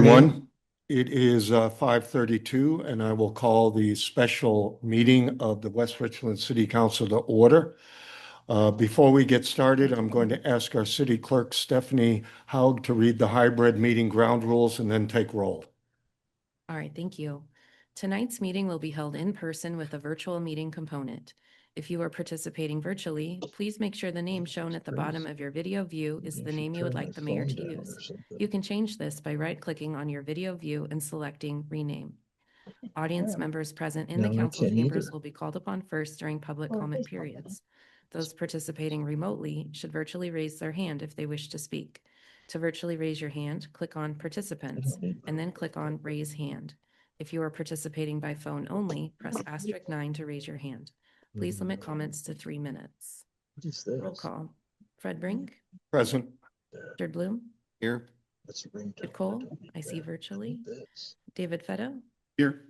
everyone. It is 5:32, and I will call the special meeting of the West Richland City Council to order. Before we get started, I'm going to ask our city clerk, Stephanie Haug, to read the hybrid meeting ground rules and then take roll. All right, thank you. Tonight's meeting will be held in person with a virtual meeting component. If you are participating virtually, please make sure the name shown at the bottom of your video view is the name you would like the mayor to use. You can change this by right-clicking on your video view and selecting Rename. Audience members present in the council chambers will be called upon first during public comment periods. Those participating remotely should virtually raise their hand if they wish to speak. To virtually raise your hand, click on Participants and then click on Raise Hand. If you are participating by phone only, press *9 to raise your hand. Please limit comments to 3 minutes. What is this? Roll call. Fred Brink, Present. Richard Bloom, Here. That's a ringtone. Ed Cole, I see virtually. David Fetto, Here.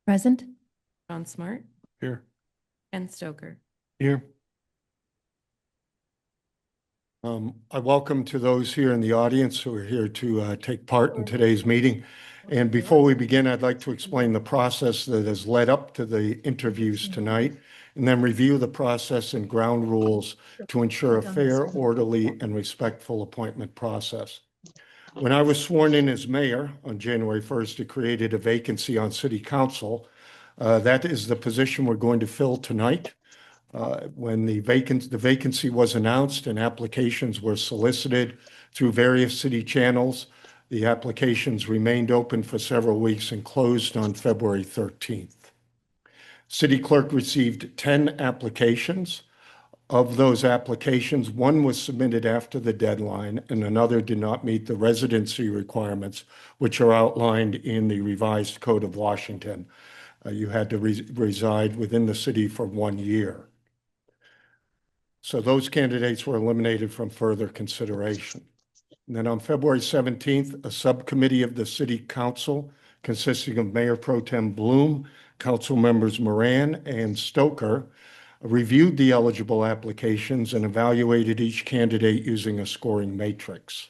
Present. John Smart, Here. and Stoker. Here. I welcome to those here in the audience who are here to take part in today's meeting. And before we begin, I'd like to explain the process that has led up to the interviews tonight, and then review the process and ground rules to ensure a fair, orderly, and respectful appointment process. When I was sworn in as mayor on January 1st, it created a vacancy on city council. That is the position we're going to fill tonight. When the vacancy was announced and applications were solicited through various city channels, the applications remained open for several weeks and closed on February 13th. City clerk received 10 applications. Of those applications, one was submitted after the deadline and another did not meet the residency requirements, which are outlined in the revised Code of Washington. You had to reside within the city for 1 year. So those candidates were eliminated from further consideration. And then on February 17th, a subcommittee of the City Council consisting of Mayor Pro Tem Bloom, Council members Moran and Stoker, reviewed the eligible applications and evaluated each candidate using a scoring matrix.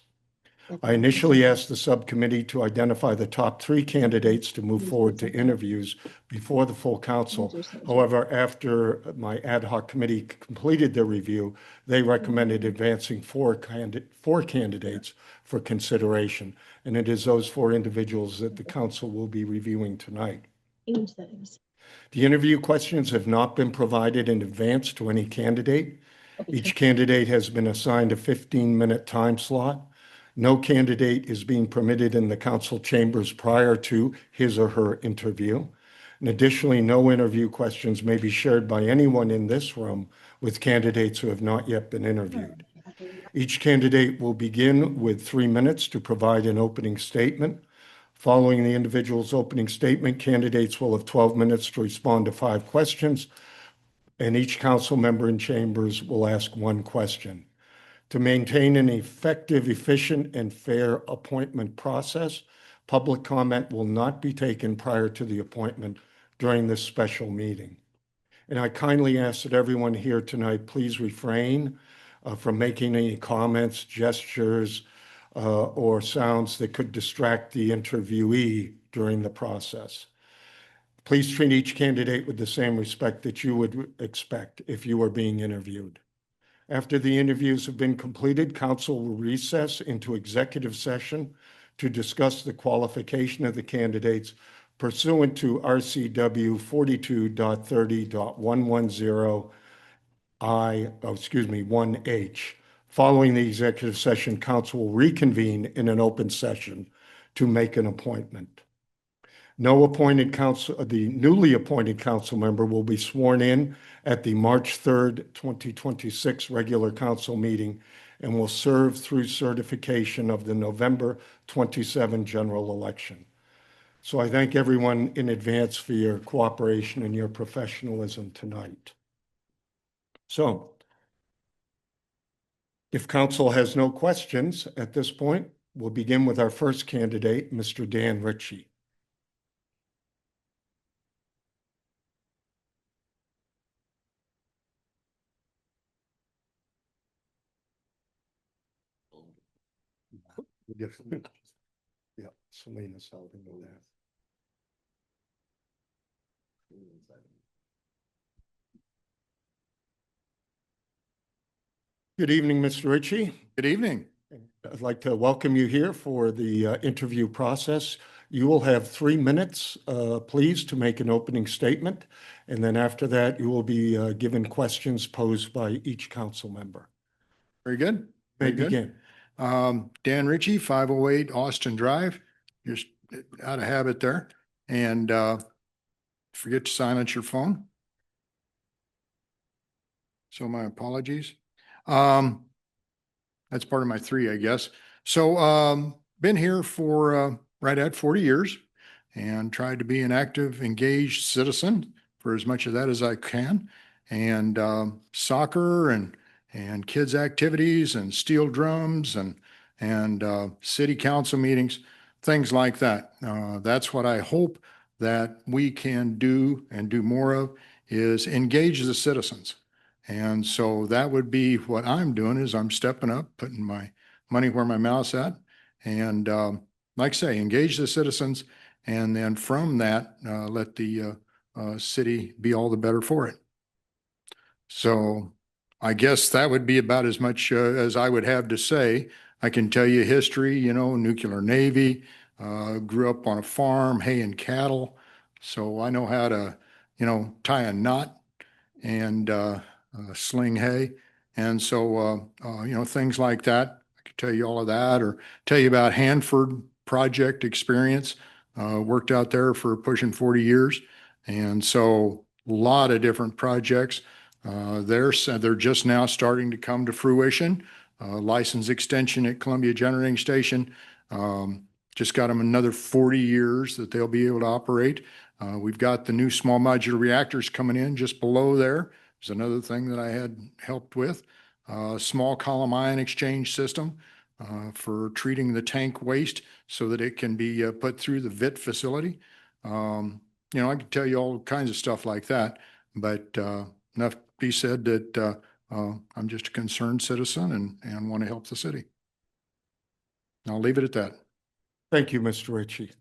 I initially asked the subcommittee to identify the top 3 candidates to move forward to interviews before the full council. However, after my ad hoc committee completed their review, they recommended advancing 4 candidates for consideration. And it is those 4 individuals that the council will be reviewing tonight. The interview questions have not been provided in advance to any candidate. Each candidate has been assigned a 15-minute time slot. No candidate is being permitted in the council chambers prior to his or her interview. And additionally, no interview questions may be shared by anyone in this room with candidates who have not yet been interviewed. Each candidate will begin with 3 minutes to provide an opening statement. Following the individual's opening statement, candidates will have 12 minutes to respond to 5 questions, and each council member in chambers will ask 1 question. To maintain an effective, efficient, and fair appointment process, public comment will not be taken prior to the appointment during this special meeting. And I kindly ask that everyone here tonight please refrain from making any comments, gestures, or sounds that could distract the interviewee during the process. Please treat each candidate with the same respect that you would expect if you were being interviewed. After the interviews have been completed, council will recess into executive session to discuss the qualification of the candidates pursuant to RCW 1H. Following the executive session, council will reconvene in an open session to make an appointment. The newly appointed council member will be sworn in at the March 3rd, 2026 regular council meeting and will serve through certification of the November 27 general election. So I thank everyone in advance for your cooperation and your professionalism tonight. So if council has no questions at this point, we'll begin with our first candidate, Mr. Dan Ritchie. Yes. Yeah, Selena's helping with that. Good evening, Mr. Ritchie. Good evening. I'd like to welcome you here for the interview process. You will have 3 minutes, please, to make an opening statement. And then after that, you will be given questions posed by each council member. Very good. May Very good. begin. Dan Ritchie, 508 Austin Drive. Just out of habit there. And forget to silence your phone. So my apologies. That's part of my 3, I guess. So been here for right at 40 years and tried to be an active, engaged citizen for as much of that as I can. And soccer and kids activities and steel drums and city council meetings, things like that. That's what I hope that we can do and do more of, is engage the citizens. And so that would be what I'm doing, is I'm stepping up, putting my money where my mouth's at. And like I say, engage the citizens. And then from that, let the city be all the better for it. So I guess that would be about as much as I would have to say. I can tell you history, nuclear Navy, grew up on a farm, hay and cattle. So I know how to, tie a knot and sling hay. And so, things like that. I could tell you all of that, or tell you about Hanford project experience. Worked out there for pushing 40 years. And so a lot of different projects. They're just now starting to come to fruition. License extension at Columbia Generating Station. Just got them another 40 years that they'll be able to operate. We've got the new small modular reactors coming in just below there. Is another thing that I had helped with. Small column ion exchange system for treating the tank waste so that it can be put through the VIT facility. I can tell you all kinds of stuff like that, but enough to be said that I'm just a concerned citizen and want to help the city. I'll leave it at that. Thank you, Mr. Ritchie.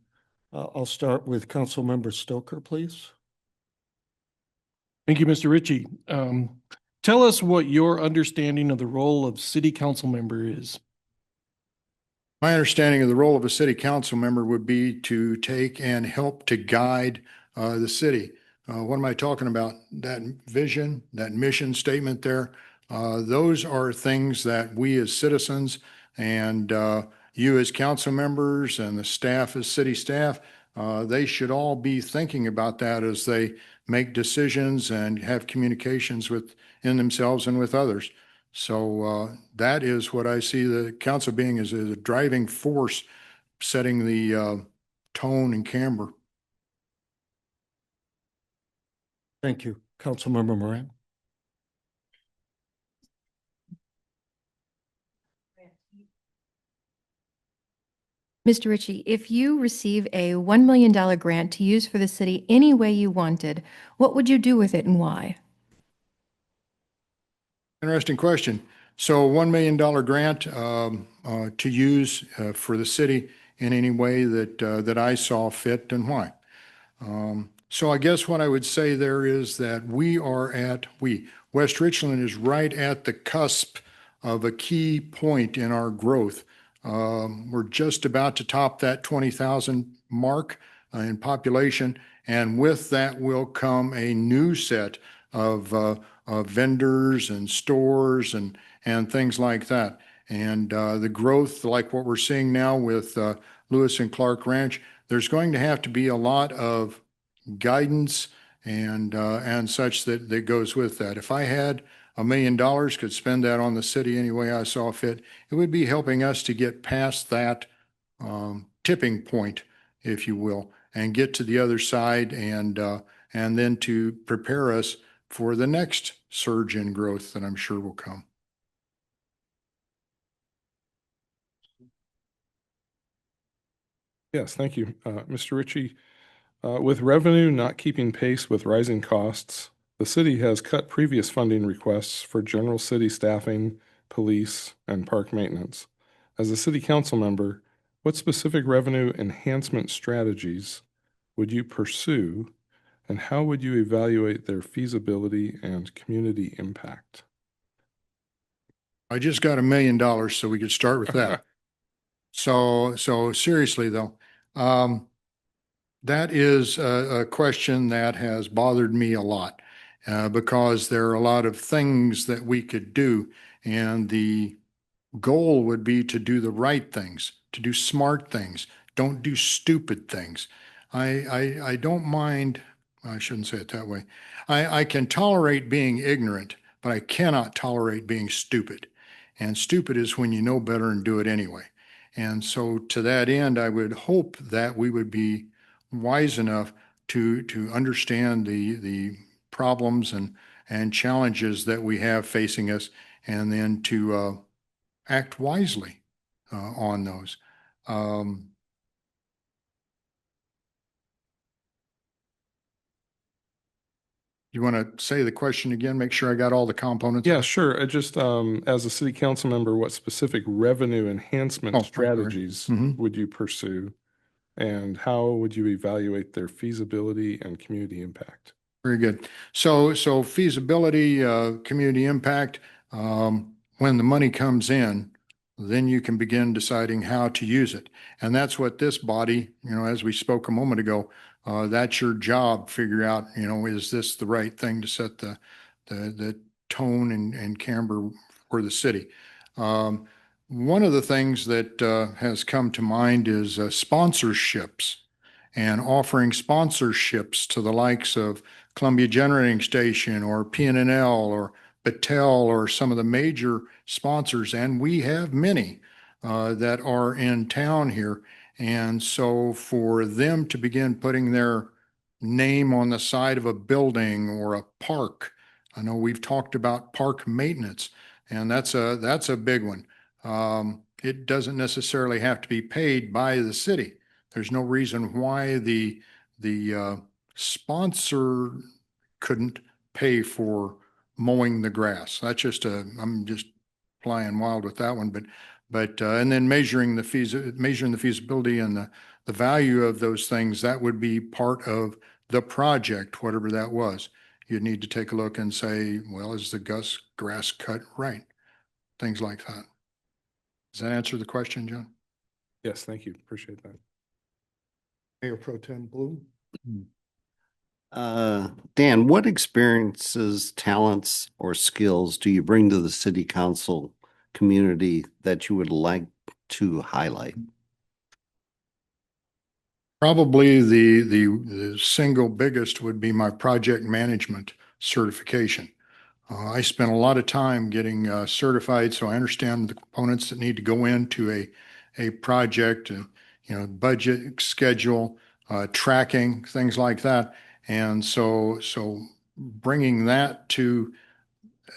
I'll start with Councilmember Stoker, please. Thank you, Mr. Ritchie. Tell us what your understanding of the role of city council member is. My understanding of the role of a city council member would be to take and help to guide the city. What am I talking about? That vision, that mission statement there. Those are things that we as citizens and you as council members and the staff as city staff, they should all be thinking about that as they make decisions and have communications within themselves and with others. So that is what I see the council being, as a driving force, setting the tone and camber. Thank you. Councilmember Moran. Mr. Ritchie, if you receive a $1 million grant to use for the city any way you wanted, what would you do with it and why? Interesting question. So $1 million grant to use for the city in any way that I saw fit, and why. So I guess what I would say there is that West Richland is right at the cusp of a key point in our growth. We're just about to top that 20,000 mark in population, and with that will come a new set of vendors and stores and things like that. And the growth, like what we're seeing now with Lewis and Clark Ranch, there's going to have to be a lot of guidance and such that goes with that. If I had $1 million, could spend that on the city any way I saw fit, it would be helping us to get past that tipping point, if you will, and get to the other side, and then to prepare us for the next surge in growth that I'm sure will come. Yes, thank you. Mr. Ritchie, with revenue not keeping pace with rising costs, the city has cut previous funding requests for general city staffing, police, and park maintenance. As a city council member, What specific revenue enhancement strategies would you pursue, and how would you evaluate their feasibility and community impact? I just got $1 million, so we could start with that. So seriously though, that is a question that has bothered me a lot, because there are a lot of things that we could do, and the goal would be to do the right things, to do smart things. Don't do stupid things. I don't mind, I shouldn't say it that way. I can tolerate being ignorant, but I cannot tolerate being stupid. And stupid is when you know better and do it anyway. And so to that end, I would hope that we would be wise enough to understand the problems and challenges that we have facing us, and then to act wisely on those. You want to say the question again? Make sure I got all the components. Yeah, sure. I just, as a city council member, what specific revenue enhancement Oh, I'm sorry. strategies Mhm. would you pursue? And how would you evaluate their feasibility and community impact? Very good. So feasibility, community impact, when the money comes in, then you can begin deciding how to use it. And that's what this body, as we spoke a moment ago, that's your job, figure out, is this the right thing to set the tone and camber for the city? One of the things that has come to mind is sponsorships, and offering sponsorships to the likes of Columbia Generating Station or PNNL or Battelle or some of the major sponsors. And we have many that are in town here. And so for them to begin putting their name on the side of a building or a park, I know we've talked about park maintenance, and that's a big one. It doesn't necessarily have to be paid by the city. There's no reason why the sponsor couldn't pay for mowing the grass. That's just I'm just flying wild with that one, but and then measuring the feasibility and the value of those things, that would be part of the project, whatever that was. You'd need to take a look and say, well, is the grass cut right? Things like that. Does that answer the question, John? Yes, thank you. Appreciate that. Mayor Pro Tem Bloom? Dan, what experiences, talents, or skills do you bring to the city council community that you would like to highlight? Probably the single biggest would be my project management certification. I spent a lot of time getting certified, so I understand the components that need to go into a project, budget, schedule, tracking, things like that. And so bringing that to,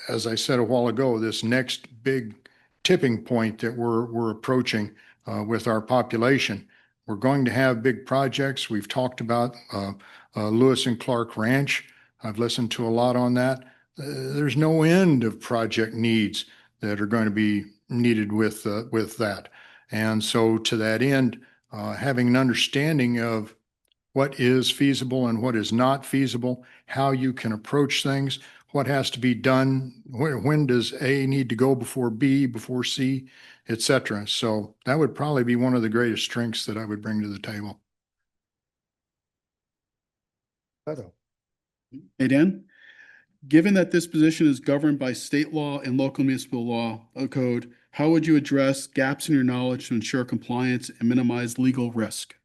as I said a while ago, this next big tipping point that we're approaching with our population. We're going to have big projects. We've talked about Lewis and Clark Ranch. I've listened to a lot on that. There's no end of project needs that are going to be needed with that. And so to that end, having an understanding of what is feasible and what is not feasible, how you can approach things, what has to be done, when does A need to go before B, before C, et cetera. So that would probably be one of the greatest strengths that I would bring to the table. Beto? Hey, Dan, given that this position is governed by state law and local municipal law code, how would you address gaps in your knowledge to ensure compliance and minimize legal risk?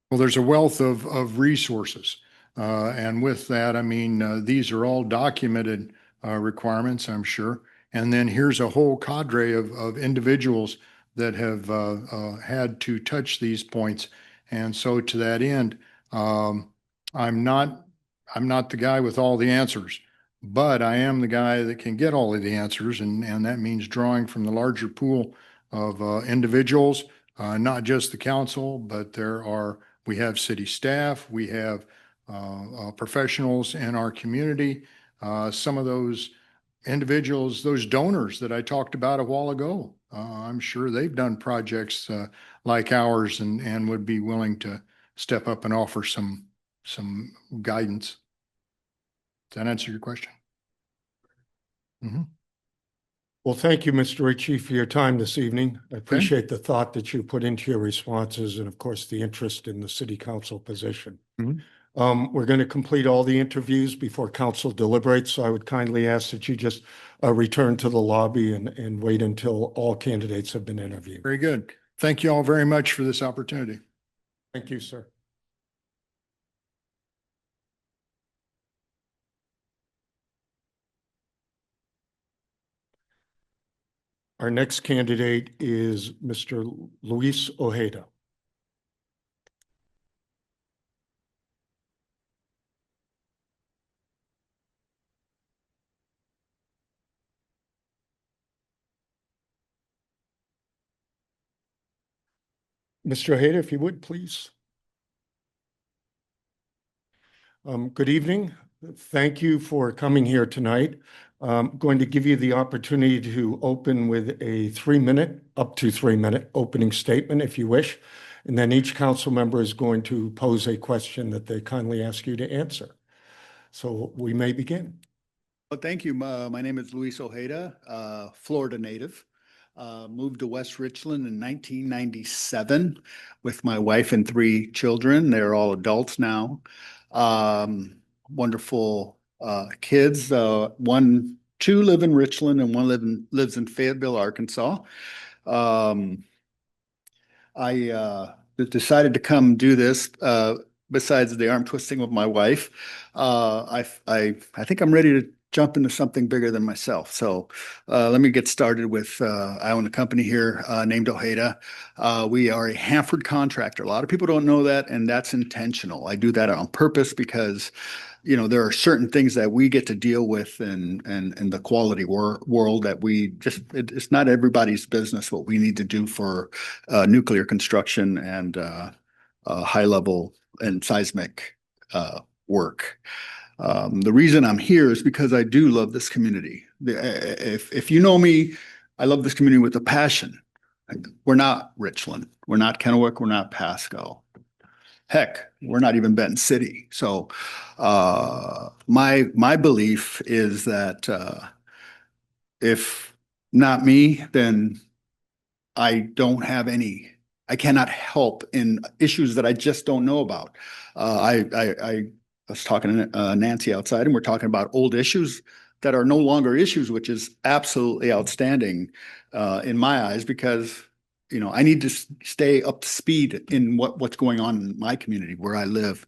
Well, there's a wealth of resources. And with that, I mean, these are all documented requirements, I'm sure. And then here's a whole cadre of individuals that have had to touch these points. And so to that end, I'm not the guy with all the answers, but I am the guy that can get all of the answers. And that means drawing from the larger pool of individuals, not just the council, but we have city staff, we have professionals in our community. Some of those individuals, those donors that I talked about a while ago, I'm sure they've done projects like ours and would be willing to step up and offer some guidance. Does that answer your question? Well, thank you, Mr. Ritchie, for your time this evening. I appreciate the thought that you put into your responses and, of course, the interest in the city council position. Mhm. We're going to complete all the interviews before council deliberates, so I would kindly ask that you just return to the lobby and wait until all candidates have been interviewed. Very good. Thank you all very much for this opportunity. Thank you, sir. Our next candidate is Mr. Luis Ojeda. Mr. Ojeda, if you would, please. Good evening. Thank you for coming here tonight. I'm going to give you the opportunity to open with a up to 3-minute opening statement if you wish. And then each council member is going to pose a question that they kindly ask you to answer. So we may begin. Well, thank you. My name is Luis Ojeda, Florida native. Moved to West Richland in 1997 with my wife and 3 children. They're all adults now. Wonderful kids. 2 live in Richland and 1 lives in Fayetteville, Arkansas. I decided to come do this. Besides the arm twisting with my wife, I think I'm ready to jump into something bigger than myself. So let me get started with, I own a company here named Ojeda. We are a Hanford contractor. A lot of people don't know that, and that's intentional. I do that on purpose because, you know, there are certain things that we get to deal with in the quality world that it's not everybody's business what we need to do for nuclear construction and high level and seismic work. The reason I'm here is because I do love this community. If you know me, I love this community with a passion. We're not Richland. We're not Kennewick. We're not Pasco. Heck, we're not even Benton City. So my belief is that if not me, then I cannot help in issues that I just don't know about. I was talking to Nancy outside, and we're talking about old issues that are no longer issues, which is absolutely outstanding in my eyes, because, you know, I need to stay up to speed in what's going on in my community where I live.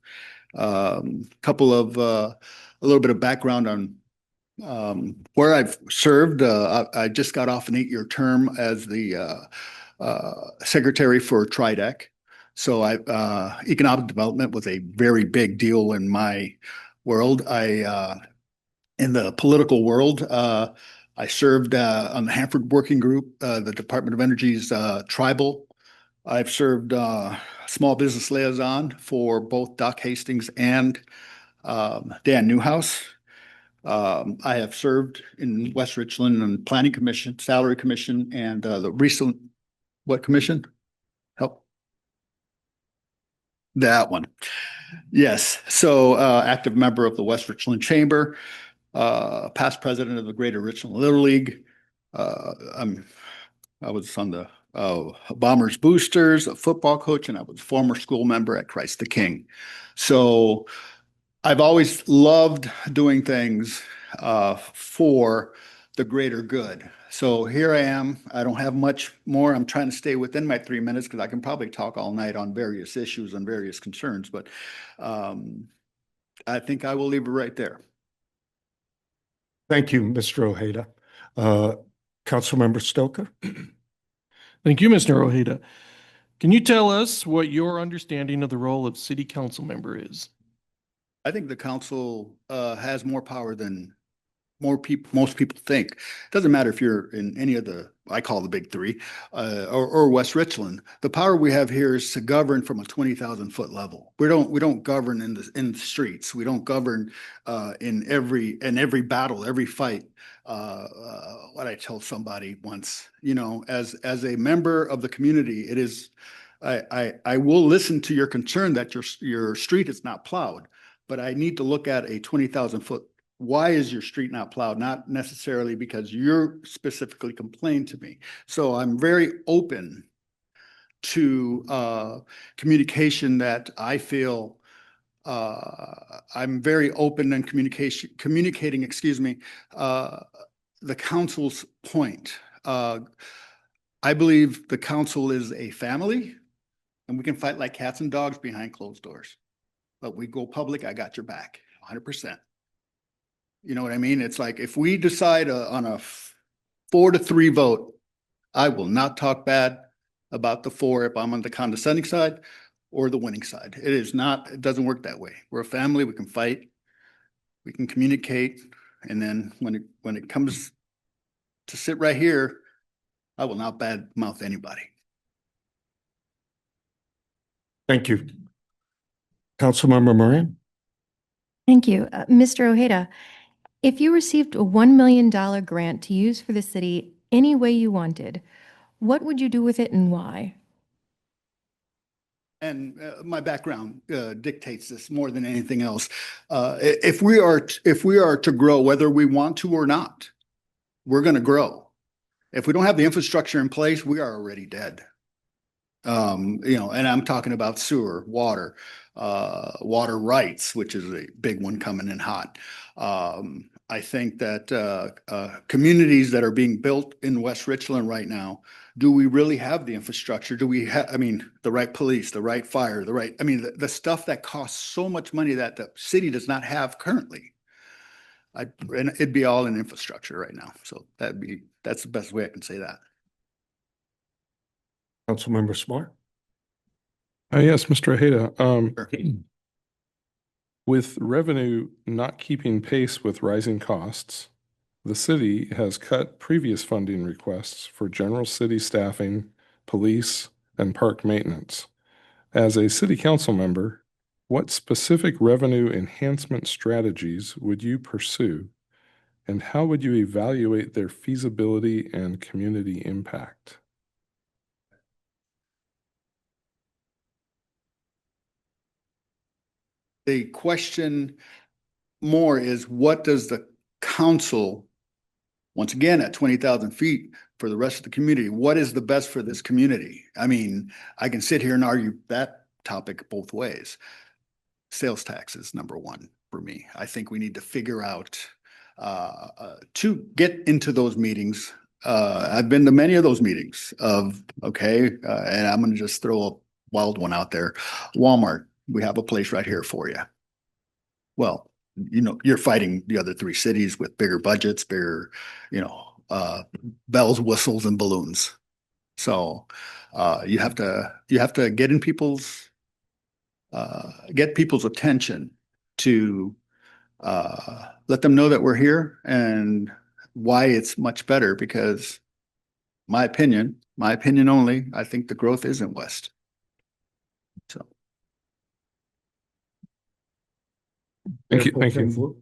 A little bit of background on where I've served. I just got off an 8-year term as the secretary for TRIDEC. So economic development was a very big deal in my world. In the political world, I served on the Hanford Working Group, the Department of Energy's tribal. I've served small business liaison for both Doc Hastings and Dan Newhouse. I have served in West Richland on Planning Commission, Salary Commission, and the recent, what commission? Help. That one. Yes. So active member of the West Richland Chamber, past president of the Greater Richland Little League. I was on the Bombers Boosters, a football coach, and I was a former school member at Christ the King. So I've always loved doing things for the greater good. So here I am. I don't have much more. I'm trying to stay within my 3 minutes because I can probably talk all night on various issues and various concerns, but I think I will leave it right there. Thank you, Mr. Ojeda. Councilmember Stoker. Thank you, Mr. Ojeda. Can you tell us what your understanding of the role of city council member is? I think the council has more most people think. Doesn't matter if you're in any of the, I call the big three, or West Richland. The power we have here is to govern from a 20,000-foot level. We don't govern in the streets. We don't govern in every battle, every fight. What I told somebody once, as a member of the community, it is, I will listen to your concern that your street is not plowed, but I need to look at a 20,000-foot. Why is your street not plowed? Not necessarily because you're specifically complained to me. So I'm very open to communication that I feel I'm very open in communicating, the council's point. I believe the council is a family and we can fight like cats and dogs behind closed doors. But we go public, I got your back, 100%. You know what I mean? It's like if we decide on a 4-3 vote, I will not talk bad about the 4 if I'm on the condescending side or the winning side. It doesn't work that way. We're a family, we can fight, we can communicate, and then when it comes to sit right here, I will not bad mouth anybody. Thank you. Councilmember Moran? Thank you. Mr. Ojeda, if you received a $1 million grant to use for the city any way you wanted, what would you do with it and why? And my background dictates this more than anything else. If we are to grow, whether we want to or not, we're going to grow. If we don't have the infrastructure in place, we are already dead. And I'm talking about sewer, water rights, which is a big one coming in hot. I think that communities that are being built in West Richland right now, do we really have the infrastructure? Do we have, the right police, the right fire, the stuff that costs so much money that the city does not have currently? And it'd be all in infrastructure right now. So that's the best way I can say that. Councilmember Smart? Yes, Mr. Ojeda. Sure. With revenue not keeping pace with rising costs, the city has cut previous funding requests for general city staffing, police, and park maintenance. As a city council member, what specific revenue enhancement strategies would you pursue, and how would you evaluate their feasibility and community impact? The question more is, what does the council, once again, at 20,000 feet for the rest of the community, what is the best for this community? I can sit here and argue that topic both ways. Sales tax is number one for me. I think we need to figure out to get into those meetings. I've been to many of those meetings and I'm going to just throw a wild one out there. Walmart. We have a place right here for you. Well, you're fighting the other 3 cities with bigger budgets, bigger, bells, whistles, and balloons. So you have to get people's attention to let them know that we're here and why it's much better. Because my opinion only, I think the growth isn't west. So. Thank you.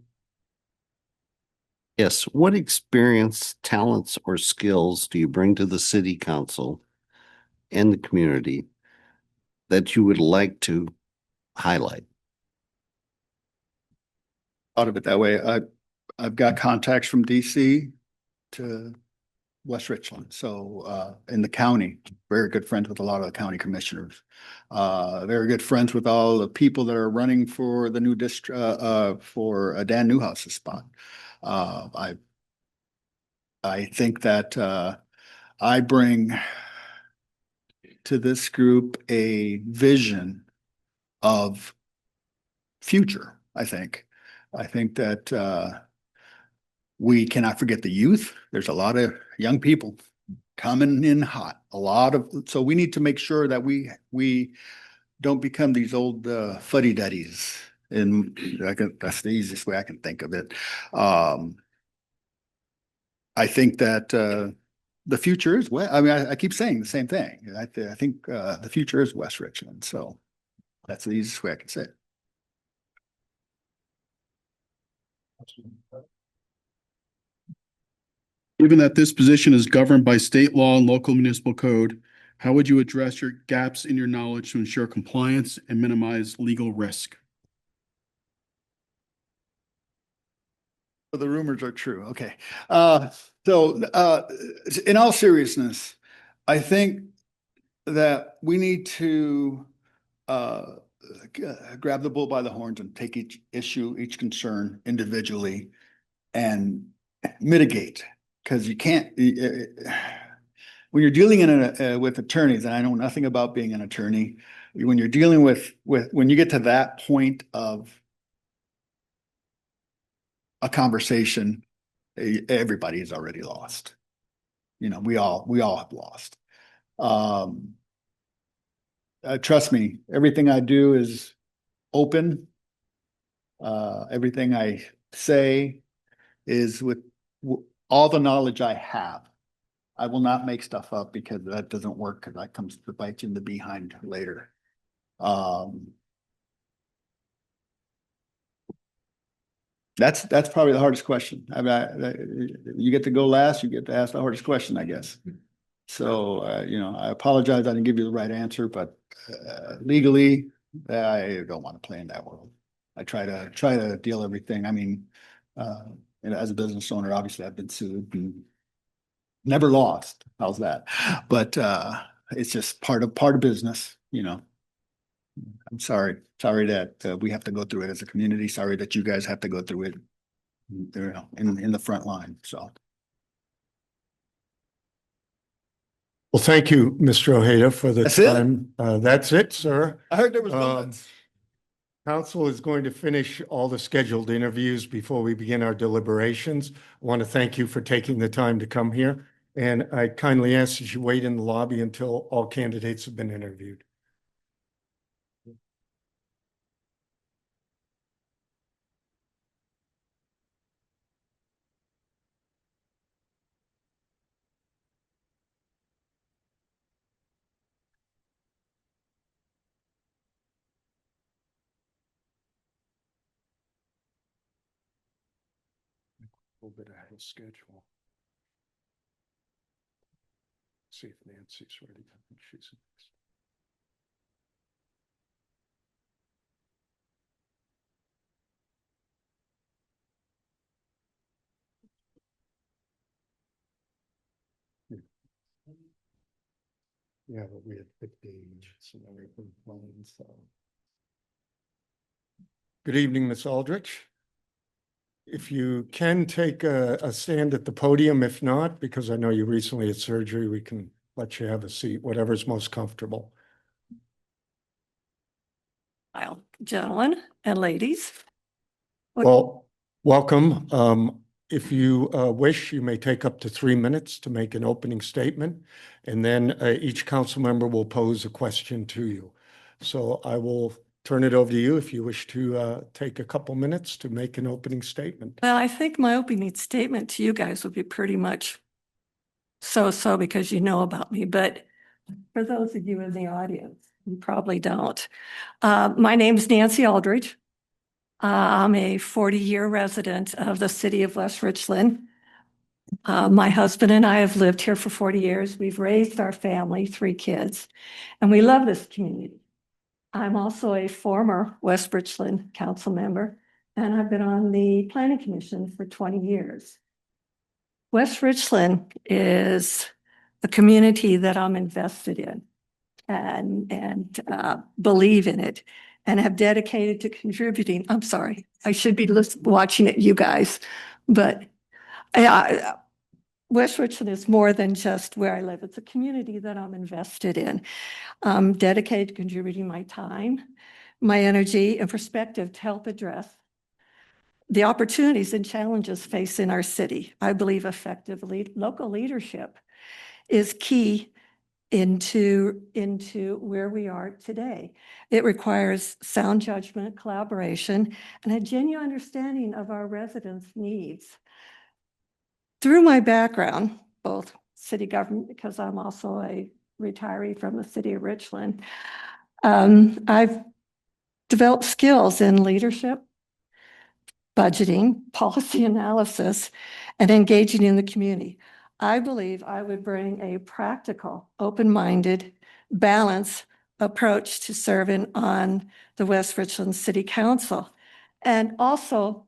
Yes. What experience, talents, or skills do you bring to the city council and the community that you would like to highlight? Out of it that way. I've got contacts from DC to West Richland. So in the county, very good friends with a lot of the county commissioners. Very good friends with all the people that are running for the new district, for Dan Newhouse's spot. I think that I bring to this group a vision of future. I think that we cannot forget the youth. There's a lot of young people coming in hot. So we need to make sure that we don't become these old fuddy-duddies. And that's the easiest way I can think of it. I think that the future is West. I mean, I keep saying the same thing. I think the future is West Richland. So that's the easiest way I can say it. Given that this position is governed by state law and local municipal code, how would you address your gaps in your knowledge to ensure compliance and minimize legal risk? The rumors are true. Okay. In all seriousness, I think that we need to grab the bull by the horns and take each issue, each concern individually and mitigate. Because you can't, when you're dealing with attorneys, and I know nothing about being an attorney, when you're dealing with when you get to that point of a conversation, everybody is already lost. You know, we all have lost. Trust me, everything I do is open. Everything I say is with all the knowledge I have. I will not make stuff up because that doesn't work, because that comes to bite you in the behind later. That's probably the hardest question. I mean, you get to go last, you get to ask the hardest question, I guess. So, you know, I apologize, I didn't give you the right answer, but legally, I don't want to play in that world. I try to deal everything. I mean, and as a business owner, obviously I've been sued and never lost. How's that? But it's just part of business, you know. I'm sorry that we have to go through it as a community. Sorry that you guys have to go through it, you know, in the front line. So. Well, thank you, Mr. Ojeda, for the That's it? time. That's it, sir. I heard there was Um, bullets. Council is going to finish all the scheduled interviews before we begin our deliberations. I want to thank you for taking the time to come here. And I kindly ask that you wait in the lobby until all candidates have been interviewed. A little bit ahead of schedule. See if Nancy's ready. I think she's next. Yeah, but we had 15 minutes and everything planned, so. Good evening, Ms. Aldrich. If you can take a stand at the podium, if not, because I know you recently had surgery, we can let you have a seat, whatever's most comfortable. Gentlemen and ladies. Well, welcome. If you wish, you may take up to 3 minutes to make an opening statement, and then each council member will pose a question to you. So I will turn it over to you if you wish to take a couple minutes to make an opening statement. Well, I think my opening statement to you guys would be pretty much so because you know about me, but for those of you in the audience, you probably don't. My name is Nancy Aldridge. I'm a 40-year resident of the city of West Richland. My husband and I have lived here for 40 years. We've raised our family, 3 kids, and we love this community. I'm also a former West Richland council member, and I've been on the planning commission for 20 years. West Richland is a community that I'm invested in and believe in it and have dedicated to contributing. I'm sorry, I should be watching it, you guys, but West Richland is more than just where I live. It's a community that I'm invested in. I'm dedicated to contributing my time, my energy, and perspective to help address the opportunities and challenges facing our city. I believe effectively local leadership is key into where we are today. It requires sound judgment, collaboration, and a genuine understanding of our residents' needs. through my background, both city government, because I'm also a retiree from the city of Richland, I've developed skills in leadership, budgeting, policy analysis, and engaging in the community. I believe I would bring a practical, open-minded, balanced approach to serving on the West Richland City Council. And also,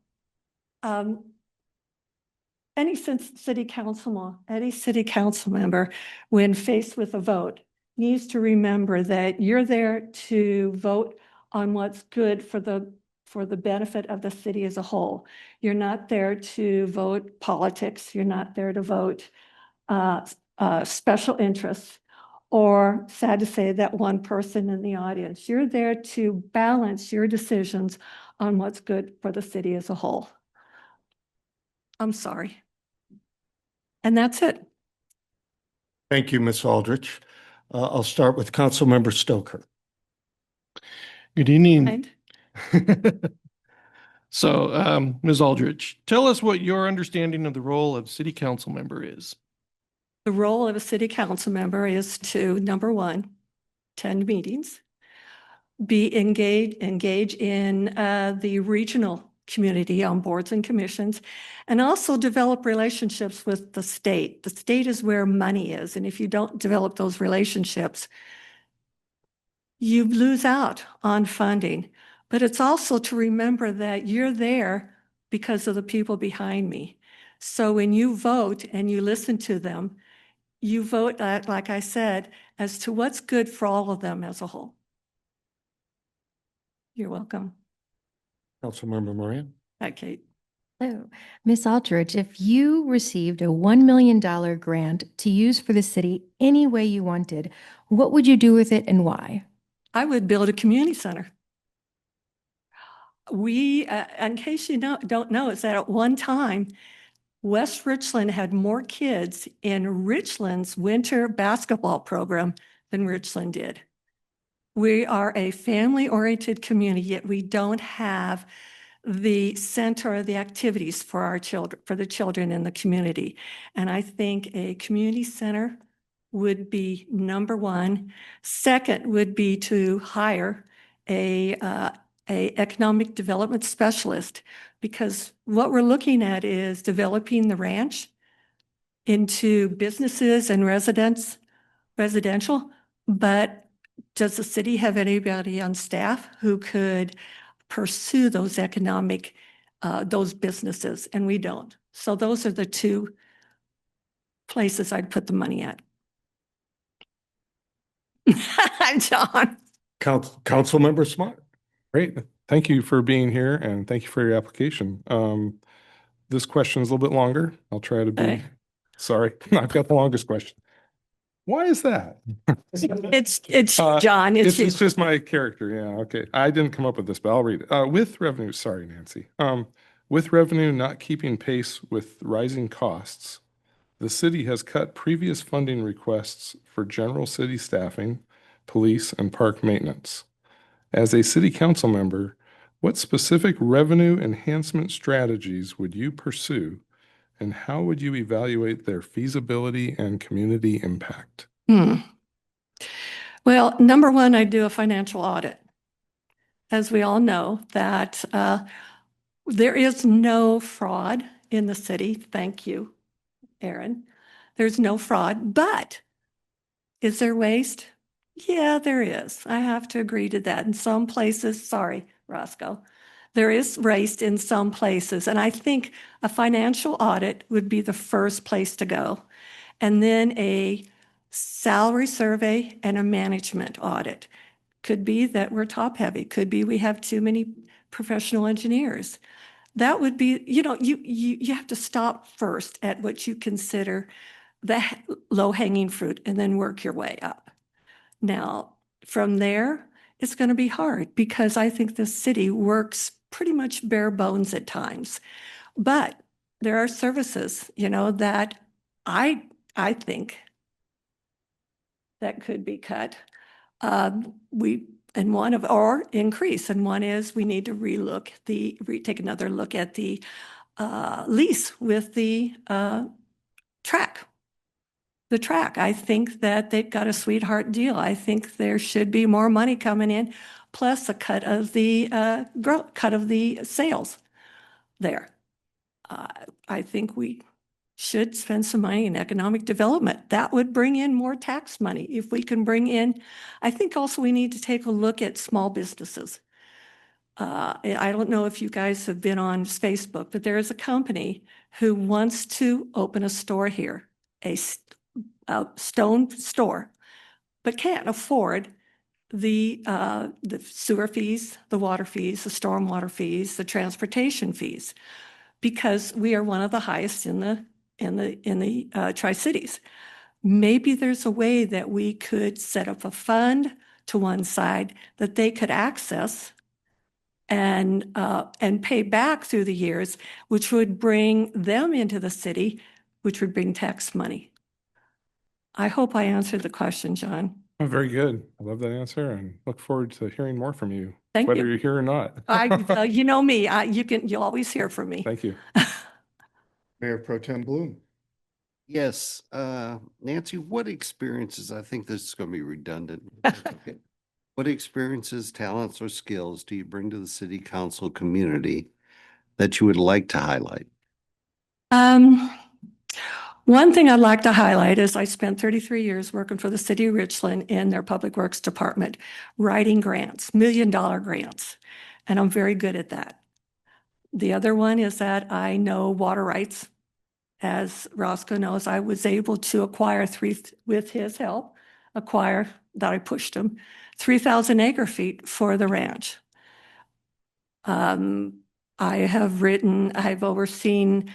any city council member, when faced with a vote, needs to remember that you're there to vote on what's good for the benefit of the city as a whole. You're not there to vote politics. You're not there to vote special interests, or, sad to say, that one person in the audience. You're there to balance your decisions on what's good for the city as a whole. I'm sorry. And that's it. Thank you, Ms. Aldrich. I'll start with Councilmember Stoker. Good evening. And So, Ms. Aldrich, tell us what your understanding of the role of city council member is. the role of a city council member is to, number one, attend meetings, engage in the regional community on boards and commissions, and also develop relationships with the state. The state is where money is, and if you don't develop those relationships, you lose out on funding. But it's also to remember that you're there because of the people behind me. So when you vote and you listen to them, you vote, like I said, as to what's good for all of them as a whole. You're welcome. Councilmember Moran. Hi, Kate. So, Ms. Aldrich, if you received a $1 million grant to use for the city any way you wanted, what would you do with it and why? I would build a community center. We, in case you don't know, is that at one time, West Richland had more kids in Richland's winter basketball program than Richland did. We are a family-oriented community, yet we don't have the center of the activities for our children, for the children in the community. And I think a community center would be number one. Second would be to hire a economic development specialist, because what we're looking at is developing the ranch into businesses and residential, but does the city have anybody on staff who could pursue those economic, those businesses? And we don't. So those are the two places I'd put the money at. John. Councilmember Smart. Great. Thank you for being here and thank you for your application. This question is a little bit longer. I'll try to be, Okay. sorry, I've got the longest question. Why is that? It's Uh, John, it's you. It's just my character. Yeah. Okay. I didn't come up with this, but I'll read it. With revenue, sorry, Nancy. With revenue not keeping pace with rising costs, the city has cut previous funding requests for general city staffing, police, and park maintenance. As a city council member, what specific revenue enhancement strategies would you pursue, and how would you evaluate their feasibility and community impact? Well, number one, I do a financial audit. As we all know, that there is no fraud in the city. Thank you, Aaron. There's no fraud, but is there waste? Yeah, there is. I have to agree to that. In some places, sorry, Roscoe, there is waste in some places. And I think a financial audit would be the first place to go. And then a salary survey and a management audit. Could be that we're top heavy. Could be we have too many professional engineers. That would be, you have to stop first at what you consider the low-hanging fruit and then work your way up. Now, from there, it's going to be hard because I think the city works pretty much bare bones at times. But there are services, that I think that could be cut. Or increase. And one is we need to take another look at the lease with the track. The track. I think that they've got a sweetheart deal. I think there should be more money coming in, plus a cut of the cut of the sales there. I think we should spend some money in economic development. That would bring in more tax money. If we can bring in, I think also we need to take a look at small businesses. I don't know if you guys have been on Facebook, but there is a company who wants to open a store here, a stone store, but can't afford the sewer fees, the water fees, the stormwater fees, the transportation fees, because we are one of the highest in the Tri-Cities. Maybe there's a way that we could set up a fund to one side that they could access and pay back through the years, which would bring them into the city, which would bring tax money. I hope I answered the question, John. Oh, very good. I love that answer and look forward to hearing more from you, Thank whether you. you're here or not. You know me, you'll always hear from me. Thank you. Mayor Pro Tem Bloom. Yes, Nancy, what experiences, I think this is going to be redundant. Okay. What experiences, talents, or skills do you bring to the city council community that you would like to highlight? One thing I'd like to highlight is I spent 33 years working for the city of Richland in their public works department, writing grants, $1 million grants, and I'm very good at that. The other one is that I know water rights. As Roscoe knows, I was able to acquire with his help, that I pushed him, 3,000 acre feet for the ranch. I've overseen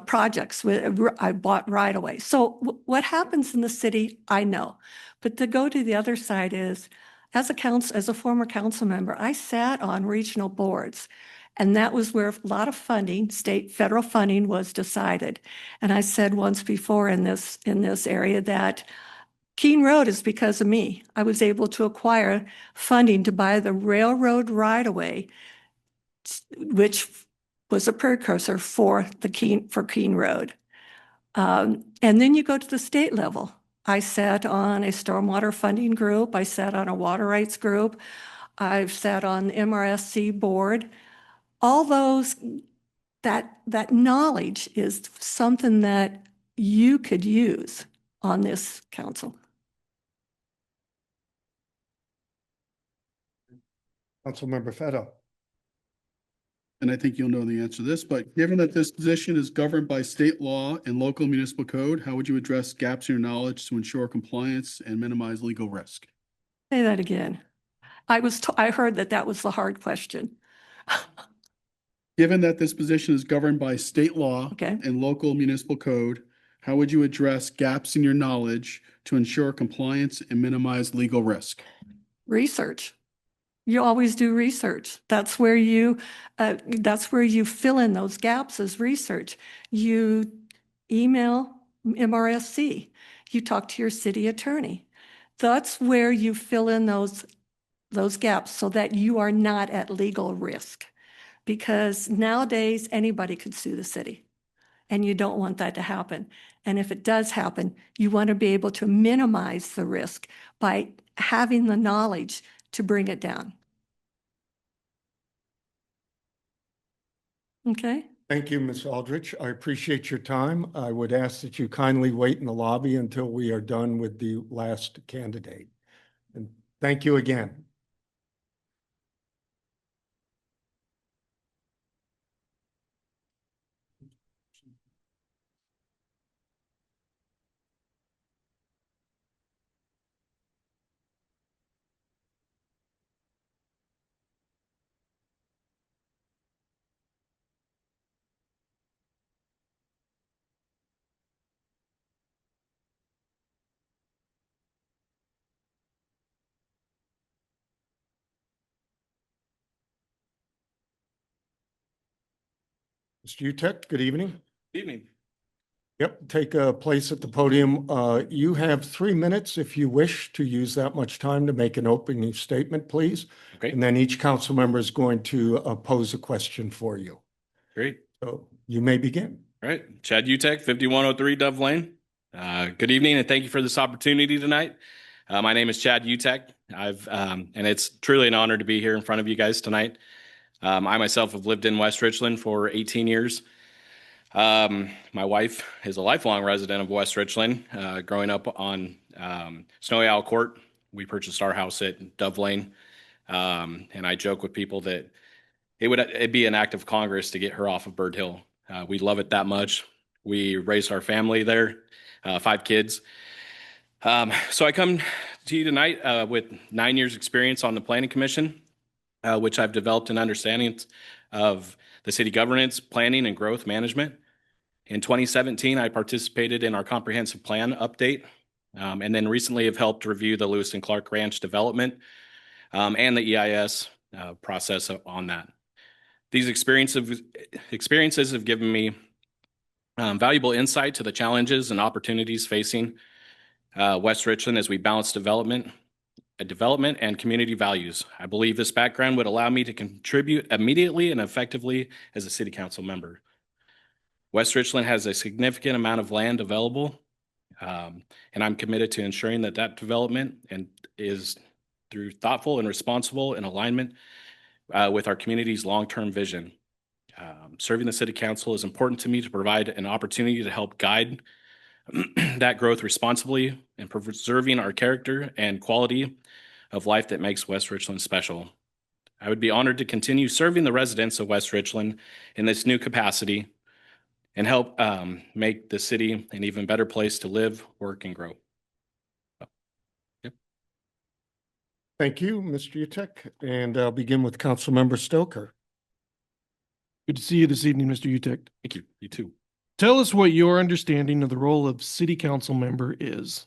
projects I bought right away. So what happens in the city, I know. But to go to the other side is, as a former council member, I sat on regional boards. And that was where a lot of funding, federal funding, was decided. And I said once before in this area that Keene Road is because of me. I was able to acquire funding to buy the railroad right-of-way, which was a precursor for Keene Road. And then you go to the state level. I sat on a stormwater funding group. I sat on a water rights group. I've sat on the MRSC board. All those, that knowledge is something that you could use on this council. Councilmember Fetto. And I think you'll know the answer to this, but given that this position is governed by state law and local municipal code, how would you address gaps in your knowledge to ensure compliance and minimize legal risk? Say that again. I heard that was the hard question. Given that this position is governed by state law Okay. and local municipal code, how would you address gaps in your knowledge to ensure compliance and minimize legal risk? Research. You always do research. That's where you fill in those gaps is research. You email MRSC. You talk to your city attorney. That's where you fill in those gaps so that you are not at legal risk. Because nowadays anybody could sue the city, and you don't want that to happen. And if it does happen, you want to be able to minimize the risk by having the knowledge to bring it down. Okay? Thank you, Ms. Aldrich. I appreciate your time. I would ask that you kindly wait in the lobby until we are done with the last candidate. And thank you again. Mr. Utek, good evening. Evening. Yep, take a place at the podium. You have 3 minutes if you wish to use that much time to make an opening statement, please. Okay. And then each council member is going to pose a question for you. Great. So you may begin. All right, Chad Utek, 5103 Dove Lane. Good evening and thank you for this opportunity tonight. My name is Chad Utek. And it's truly an honor to be here in front of you guys tonight. I myself have lived in West Richland for 18 years. My wife is a lifelong resident of West Richland, growing up on Snowy Owl Court. We purchased our house at Dove Lane. And I joke with people that it'd be an act of Congress to get her off of Bird Hill. We love it that much. We raised our family there, 5 kids. So I come to you tonight with 9 years experience on the Planning Commission, which I've developed an understanding of the city governance, planning, and growth management. In 2017, I participated in our comprehensive plan update, and then recently have helped review the Lewis and Clark Ranch development and the EIS process on that. These experiences have given me valuable insight to the challenges and opportunities facing West Richland as we balance development and community values. I believe this background would allow me to contribute immediately and effectively as a city council member. West Richland has a significant amount of land available, and I'm committed to ensuring that development is through thoughtful and responsible in alignment with our community's long-term vision. Serving the city council is important to me to provide an opportunity to help guide that growth responsibly and preserving our character and quality of life that makes West Richland special. I would be honored to continue serving the residents of West Richland in this new capacity and help make the city an even better place to live, work, and grow. Thank you, Mr. Utek, and I'll begin with Councilmember Stoker. Good to see you this evening, Mr. Utek. Thank you. You too. Tell us what your understanding of the role of city council member is.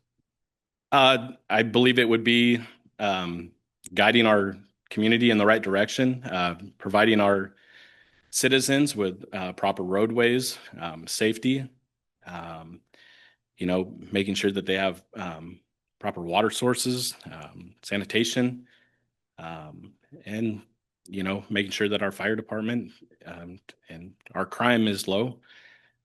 I believe it would be guiding our community in the right direction, providing our citizens with proper roadways, safety, making sure that they have proper water sources, sanitation, and, making sure that our fire department and our crime is low,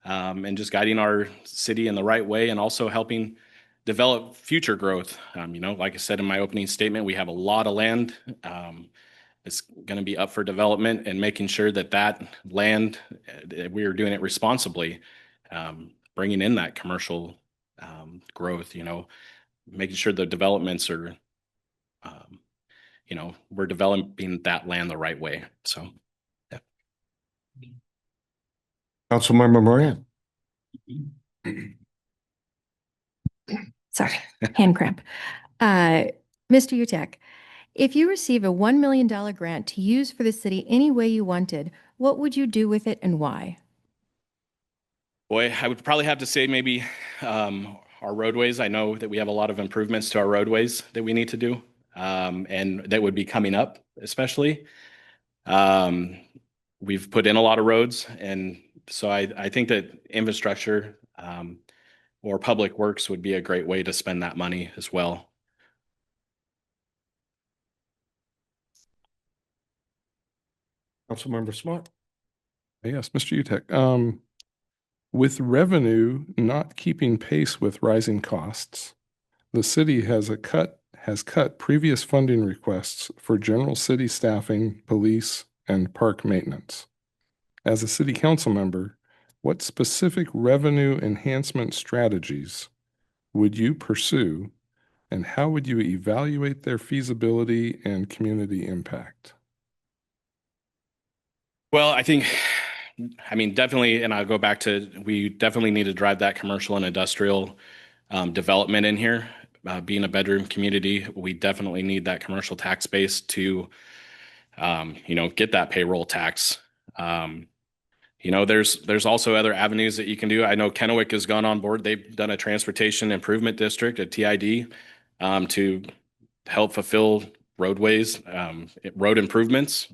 and just guiding our city in the right way and also helping develop future growth. Like I said in my opening statement, we have a lot of land. It's going to be up for development and making sure that land, we are doing it responsibly, bringing in that commercial growth, making sure the developments are, we're developing that land the right way. So, yeah. Councilmember Moran. Sorry, hand cramp. Mr. Utek, if you receive a $1 million grant to use for the city any way you wanted, what would you do with it and why? Boy, I would probably have to say maybe our roadways. I know that we have a lot of improvements to our roadways that we need to do, and that would be coming up, especially. We've put in a lot of roads, and so I think that infrastructure or public works would be a great way to spend that money as well. Councilmember Smart. Yes, Mr. Utek. With revenue not keeping pace with rising costs, the city has cut previous funding requests for general city staffing, police, and park maintenance. As a city council member, what specific revenue enhancement strategies would you pursue, and how would you evaluate their feasibility and community impact? Well, definitely, and I'll go back to, we definitely need to drive that commercial and industrial development in here. Being a bedroom community, we definitely need that commercial tax base to, get that payroll tax. There's also other avenues that you can do. I know Kennewick has gone on board. They've done a transportation improvement district, a TID, to help fulfill roadways, road improvements.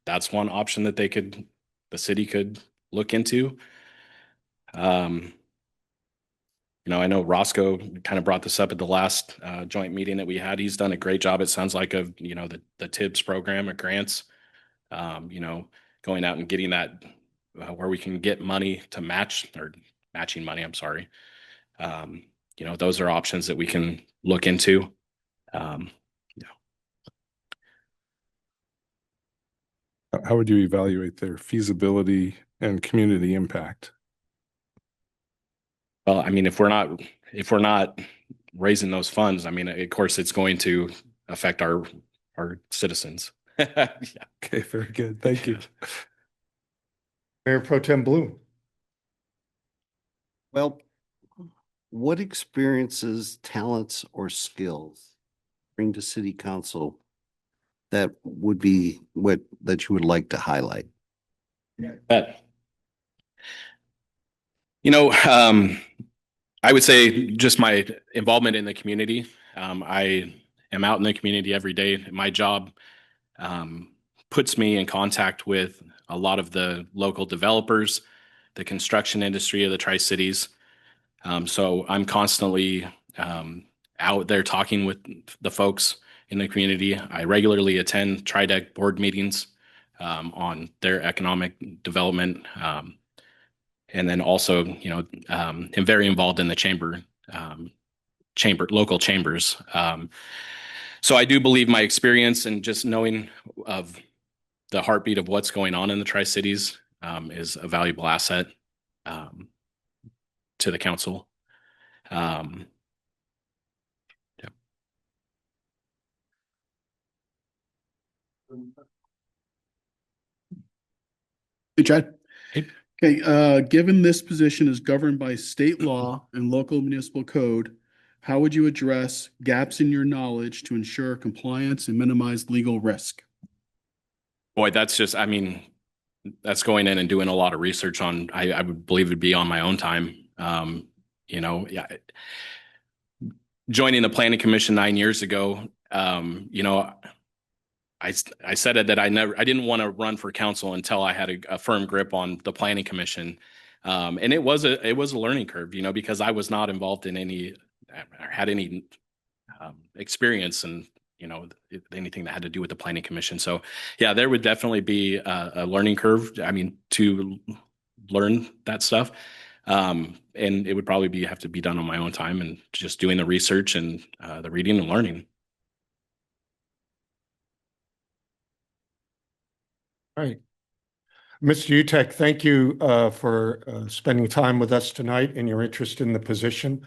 That's one option that the city could look into. I know Roscoe kind of brought this up at the last joint meeting that we had. He's done a great job. It sounds like of, the TIBS program of grants, going out and getting that where we can get money to matching money, I'm sorry. Those are options that we can look into. Yeah. How would you evaluate their feasibility and community impact? Well, I mean, if we're not raising those funds, I mean, of course, it's going to affect our citizens. Yeah. Okay, very good. Thank you. Mayor Pro Tem Bloom. Well, what experiences, talents, or skills bring to city council that would be that you would like to highlight? But, I would say just my involvement in the community. I am out in the community every day. My job puts me in contact with a lot of the local developers, the construction industry of the Tri-Cities. So I'm constantly out there talking with the folks in the community. I regularly attend TriDeck board meetings on their economic development. And then also, am very involved in the local chambers. So I do believe my experience and just knowing of the heartbeat of what's going on in the Tri-Cities is a valuable asset to the council. Yeah. Hey, Chad. Hey. Okay, given this position is governed by state law and local municipal code, how would you address gaps in your knowledge to ensure compliance and minimize legal risk? Boy, that's going in and doing a lot of research on, I would believe it'd be on my own time. Yeah. Joining the planning commission 9 years ago, I said it that I didn't want to run for council until I had a firm grip on the planning commission. And it was a learning curve, because I was not involved in had any experience in, anything that had to do with the planning commission. So yeah, there would definitely be a learning curve. I mean, to learn that stuff. And it would probably have to be done on my own time and just doing the research and the reading and learning. All right. Mr. Utecht, thank you for spending time with us tonight and your interest in the position.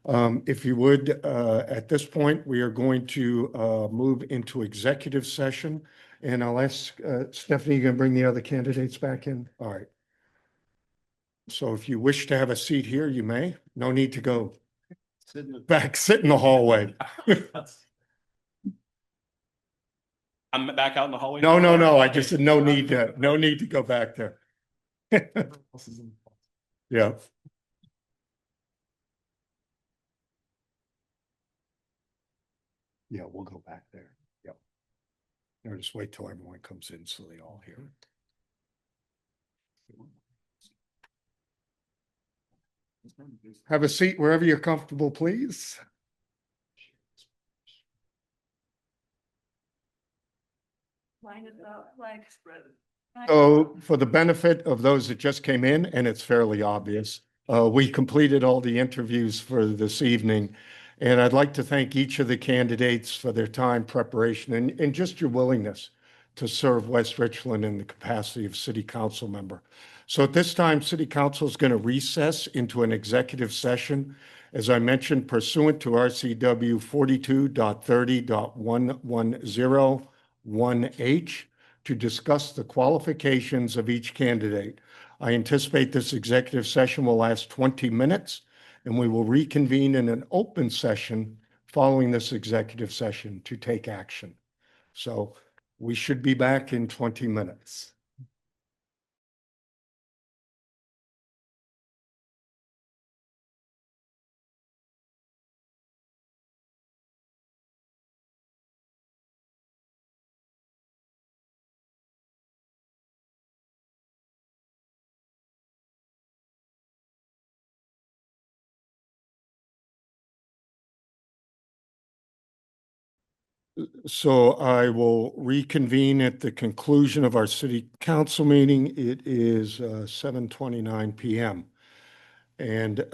If you would, at this point, we are going to move into executive session. And I'll ask Stephanie, you going to bring the other candidates back in? All right. So if you wish to have a seat here, you may. No need to go back, sit in the hallway. I'm back out in the hallway. No. I just said no need to go back there. Yeah. Yeah, we'll go back there. Yep. Or just wait till everyone comes in so they all hear it. Have a seat wherever you're comfortable, please. Line it up, like spread it. So for the benefit of those that just came in, and it's fairly obvious, we completed all the interviews for this evening. And I'd like to thank each of the candidates for their time, preparation, and just your willingness to serve West Richland in the capacity of city council member. So at this time, city council is going to recess into an executive session. As I mentioned, pursuant to RCW 42.30.1101H, to discuss the qualifications of each candidate. I anticipate this executive session will last 20 minutes, and we will reconvene in an open session following this executive session to take action. So we should be back in 20 minutes. So I will reconvene at the conclusion of our city council meeting. It is 7:29 PM. And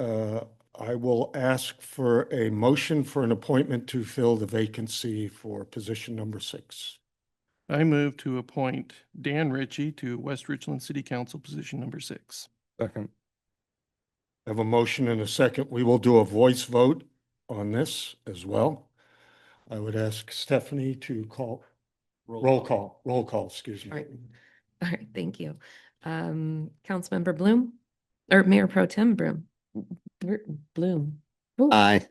I will ask for a motion for an appointment to fill the vacancy for position number 6. I move to appoint Dan Ritchie to West Richland City Council position number 6. Second. I have a motion and a second. We will do a voice vote on this as well. I would ask Stephanie to call, roll call, excuse me. All right. All right, thank you. Councilmember Bloom, or Mayor Pro Tem Bloom. Bloom. Ooh. Aye.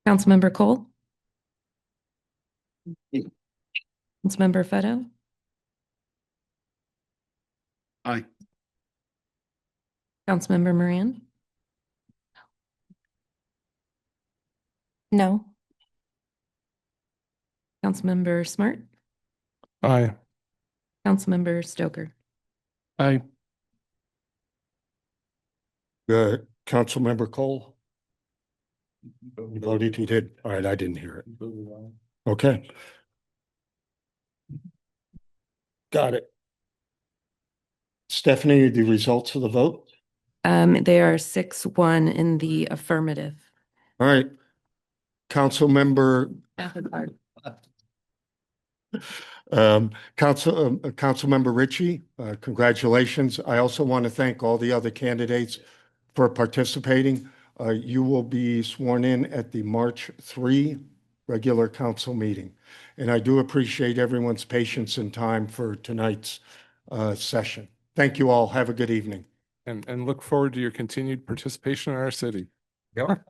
Councilmember Cole. Councilmember Fetto. Aye. Councilmember Moran. No. Councilmember Smart. Aye. Councilmember Stoker. Aye. Councilmember Cole? You voted, you did. All right, I didn't hear it. Okay. Got it. Stephanie, the results of the vote? They are 6-1 in the affirmative. All right. Councilmember, Councilmember Ritchie, congratulations. I also want to thank all the other candidates for participating. You will be sworn in at the March 3 regular council meeting. And I do appreciate everyone's patience and time for tonight's session. Thank you all. Have a good evening. And look forward to your continued participation in our city. Yep.